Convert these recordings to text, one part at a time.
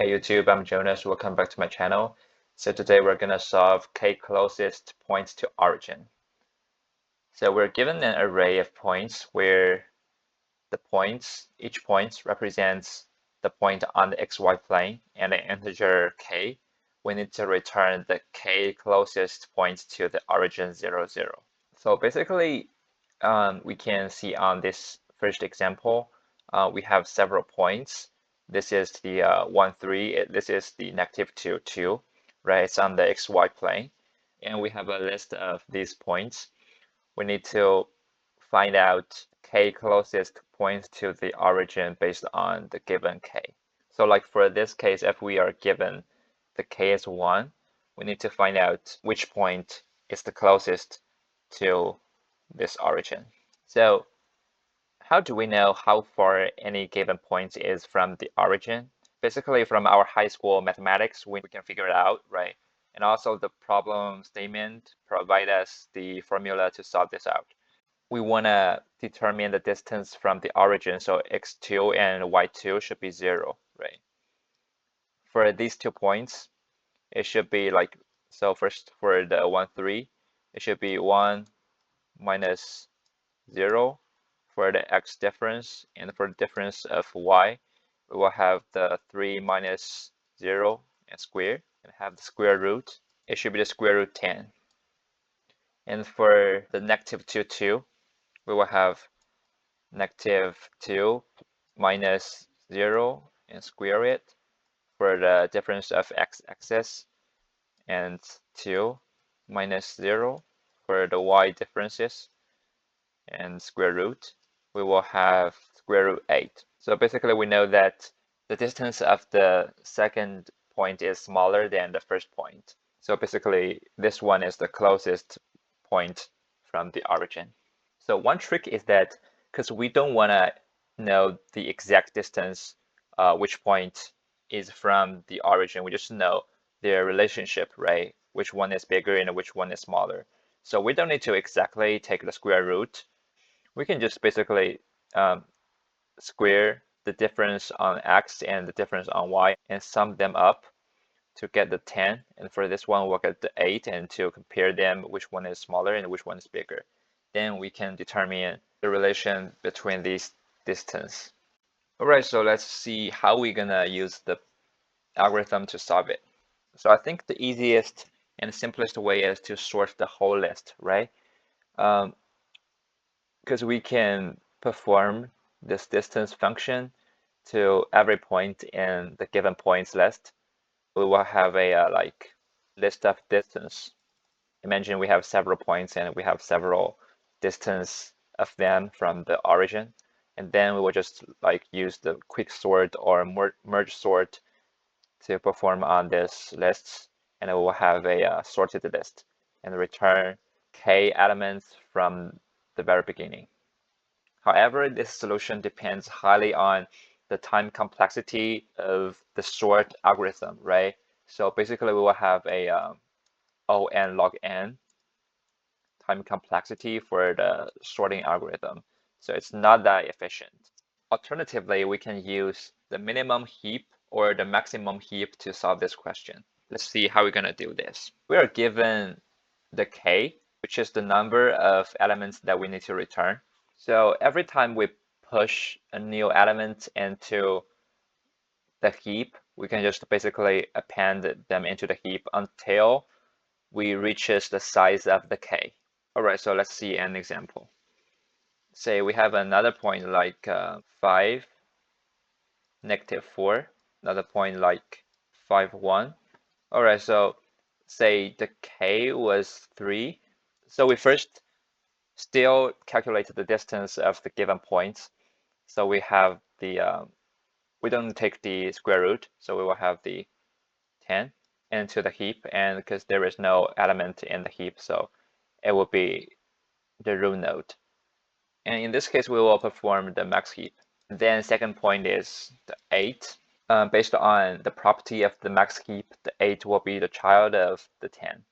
Hey YouTube, I'm Jonas. Welcome back to my channel. So today we're going to solve k closest points to origin. So we're given an array of points where each point represents the point on the xy plane and an integer k. We need to return the k closest points to the origin 0, 0. So basically, we can see on this first example, we have several points. This is the 1, 3. This is the negative 2, 2, right? It's on the xy plane. And we have a list of these points. We need to find out k closest points to the origin based on the given k. So like for this case, if we are given the k is 1, we need to find out which point is the closest to this origin. So how do we know how far any given point is from the origin? Basically, from our high school mathematics, we can figure it out, right? And also the problem statement provide us the formula to solve this out. We want to determine the distance from the origin, so x2 and y2 should be 0, right? For these 2 points, it should be like, so first for the 1, 3, it should be 1 minus 0 for the x difference, and for the difference of y, we will have the 3 minus 0 and square, and have the square root. It should be the square root 10. And for the negative 2, 2, we will have negative 2 minus 0 and square it for the difference of x-axis, and 2 minus 0 for the y differences, and square root. We will have square root 8. So basically we know that the distance of the second point is smaller than the first point. So basically this one is the closest point from the origin. So one trick is that because we don't want to know the exact distance, which point is from the origin, we just know their relationship, right? Which one is bigger and which one is smaller. So we don't need to exactly take the square root. We can just basically square the difference on x and the difference on y and sum them up to get the 10. And for this one, we'll get the 8, and to compare them, which one is smaller and which one is bigger. Then we can determine the relation between these distance. All right, so let's see how we're gonna use the algorithm to solve it. So I think the easiest and simplest way is to sort the whole list, right? Because we can perform this distance function to every point in the given points list. We will have a like list of distance. Imagine we have several points and we have several distance of them from the origin, and then we will just like use the quick sort or merge sort to perform on this lists, and it will have a sorted list and return k elements from the very beginning. However, this solution depends highly on the time complexity of the sort algorithm, right? So basically, we will have a O n log n time complexity for the sorting algorithm. So it's not that efficient. Alternatively, we can use the minimum heap or the maximum heap to solve this question. Let's see how we're going to do this. We are given the k, which is the number of elements that we need to return. So every time we push a new element into the heap, we can just basically append them into the heap until we reaches the size of the k. All right, so let's see an example. Say we have another point like 5, negative 4, another point like 5, 1. All right, so say the k was 3. So we first still calculate the distance of the given points. So we have the, we don't take the square root, so we will have the 10 into the heap, and because there is no element in the heap, so it will be the root node. And in this case, we will perform the max heap. Then second point is the 8. Based on the property of the max heap, the 8 will be the child of the 10.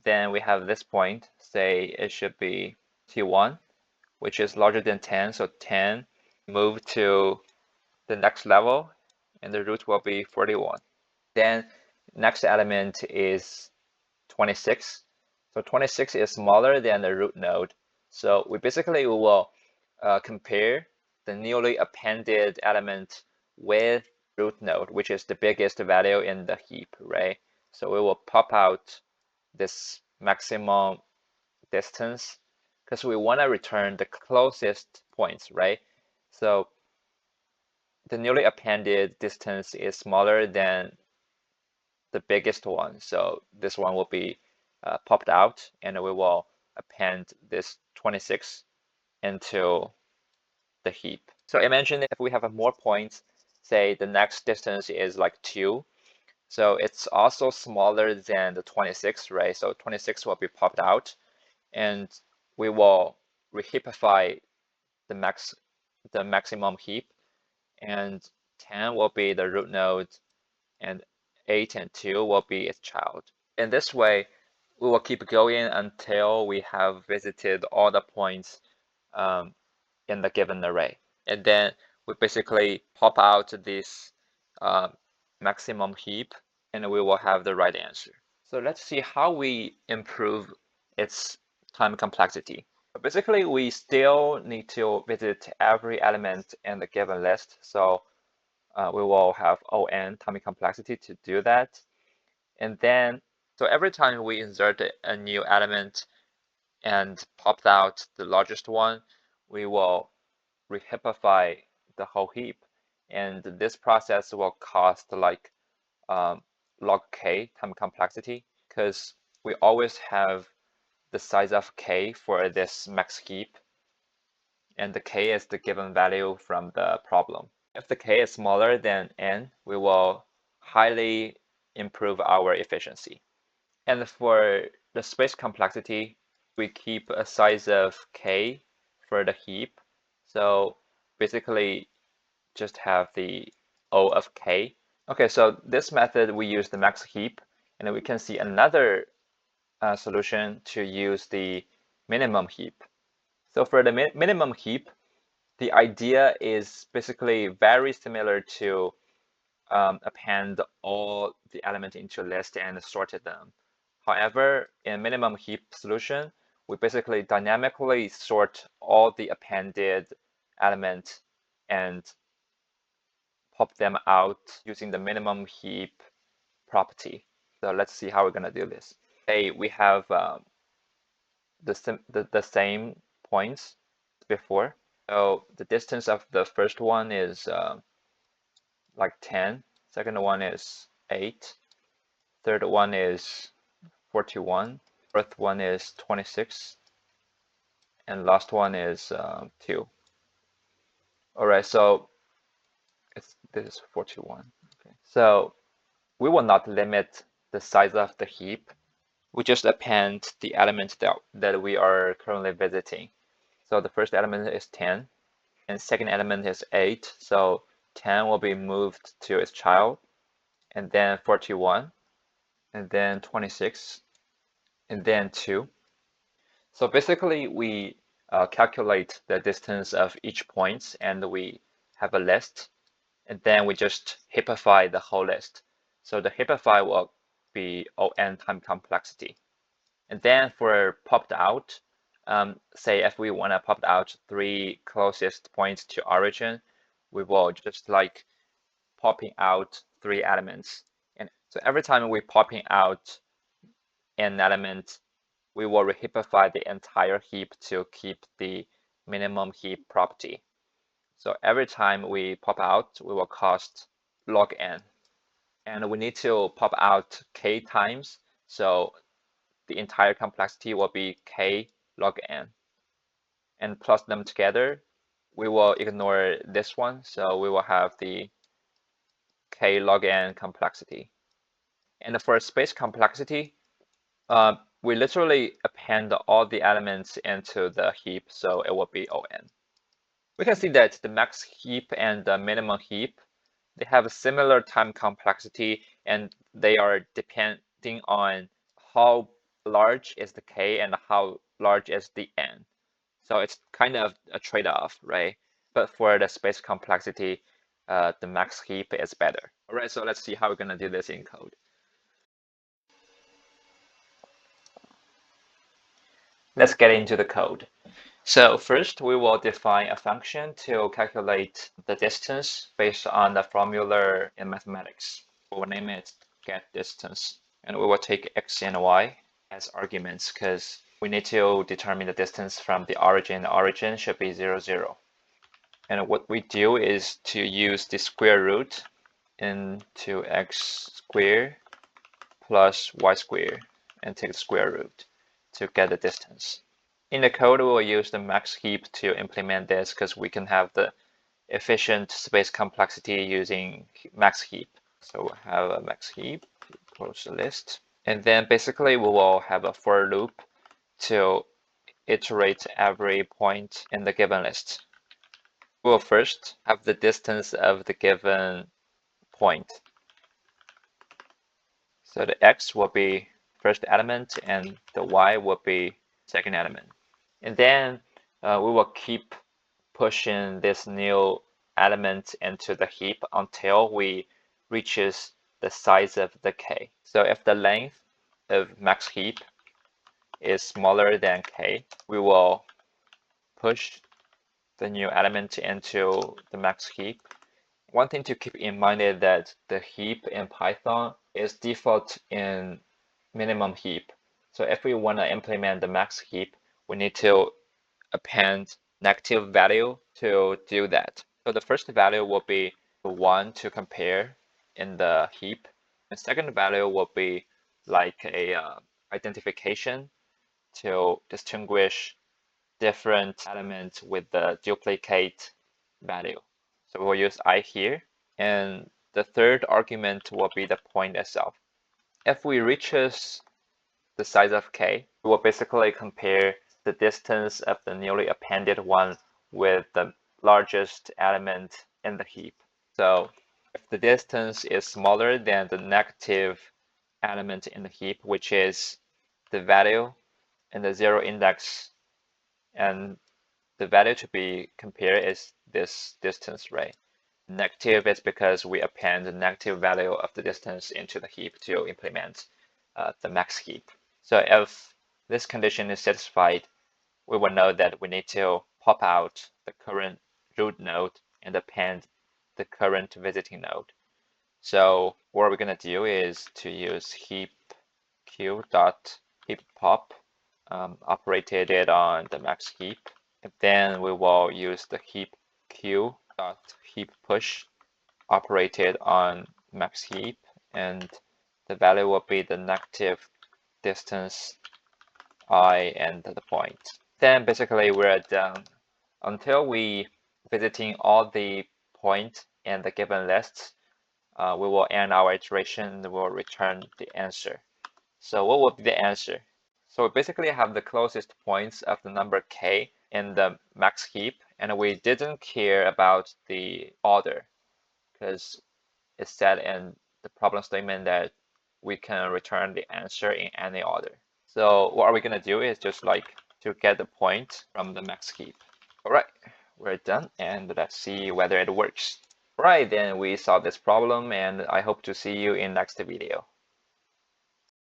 Then we have this point, say it should be T1, which is larger than 10, so 10 move to the next level, and the root will be 41. Then next element is 26. So 26 is smaller than the root node. So we basically will compare the newly appended element with root node, which is the biggest value in the heap, right? So we will pop out this maximum distance because we want to return the closest points, right? So the newly appended distance is smaller than the biggest one. So this one will be popped out, and we will append this 26 into the heap. So imagine if we have more points, say the next distance is like 2. So it's also smaller than the 26, right? So 26 will be popped out, and we will reheapify the maximum heap, and 10 will be the root node, and 8 and 2 will be its child. In this way, we will keep going until we have visited all the points in the given array. And then we basically pop out this maximum heap, and we will have the right answer. So let's see how we improve its time complexity. Basically, we still need to visit every element in the given list. So we will have on time complexity to do that. And then, so every time we insert a new element and pop out the largest one, we will reheapify the whole heap. And this process will cost like log k time complexity, because we always have the size of k for this max heap, and the k is the given value from the problem. If the k is smaller than n, we will highly improve our efficiency. And for the space complexity, we keep a size of k for the heap. So basically just have the O of k. Okay, so this method we use the max heap, and then we can see another solution to use the minimum heap. So for the minimum heap, the idea is basically very similar to append all the elements into a list and sorted them. However, in minimum heap solution, we basically dynamically sort all the appended elements and pop them out using the minimum heap property. So let's see how we're going to do this. Hey, we have the same points before. So the distance of the first one is like 10. Second one is 8. Third one is 41. Fourth one is 26. And last one is 2. All right, so this is 41. Okay. So we will not limit the size of the heap. We just append the elements that we are currently visiting. So the first element is 10, and second element is 8. So 10 will be moved to its child, and then 41, and then 26, and then 2. So basically, we calculate the distance of each point, and we have a list, and then we just heapify the whole list. So the heapify will be on time complexity. And then for popped out, say if we want to pop out 3 closest points to origin, we will just like popping out 3 elements. And so every time we popping out an element, we will reheapify the entire heap to keep the minimum heap property. So every time we pop out, we will cost log n. And we need to pop out k times. So the entire complexity will be k log n. And plus them together, we will ignore this one. So we will have the k log n complexity. And for space complexity, we literally append all the elements into the heap, so it will be on. We can see that the max heap and the minimum heap, they have a similar time complexity, and they are depending on how large is the k and how large is the n. So it's kind of a trade-off, right? But for the space complexity, the max heap is better. All right, so let's see how we're gonna do this in code. Let's get into the code. So first, we will define a function to calculate the distance based on the formula in mathematics. We will name it getDistance, and we will take x and y as arguments because we need to determine the distance from the origin. The origin should be 0, 0. And what we do is to use the square root into x squared plus y squared and take the square root to get the distance. In the code, we will use the max heap to implement this because we can have the efficient space complexity using max heap. So we'll have a max heap, close the list. And then basically we will have a for loop to iterate every point in the given list. We will first have the distance of the given point. So the x will be first element and the y will be second element. And then we will keep pushing this new element into the heap until we reaches the size of the k. So if the length of max heap is smaller than k, we will push the new element into the max heap. One thing to keep in mind is that the heap in Python is default in minimum heap. So if we want to implement the max heap, we need to append negative value to do that. So the first value will be 1 to compare in the heap. The second value will be like a identification to distinguish different elements with the duplicate value. So we'll use I here. And the third argument will be the point itself. If we reaches the size of k, we will basically compare the distance of the newly appended one with the largest element in the heap. So if the distance is smaller than the negative element in the heap, which is the value in the 0 index, and the value to be compared is this distance, right? Negative is because we append the negative value of the distance into the heap to implement the max heap. So if this condition is satisfied, we will know that we need to pop out the current root node and append the current visiting node. So what we're going to do is to use heap q dot heap pop operated on the max heap. And then we will use the heap q dot heap push operated on max heap, and the value will be the negative distance I and the point. Then basically we're done until we visiting all the points in the given list. We will end our iteration and we'll return the answer. So what will be the answer? So we basically have the closest points of the number k in the max heap, and we didn't care about the order because it said in the problem statement that we can return the answer in any order. So what are we going to do is just like to get the point from the max heap. All right, we're done, and let's see whether it works. All right, then we solved this problem, and I hope to see you in next video.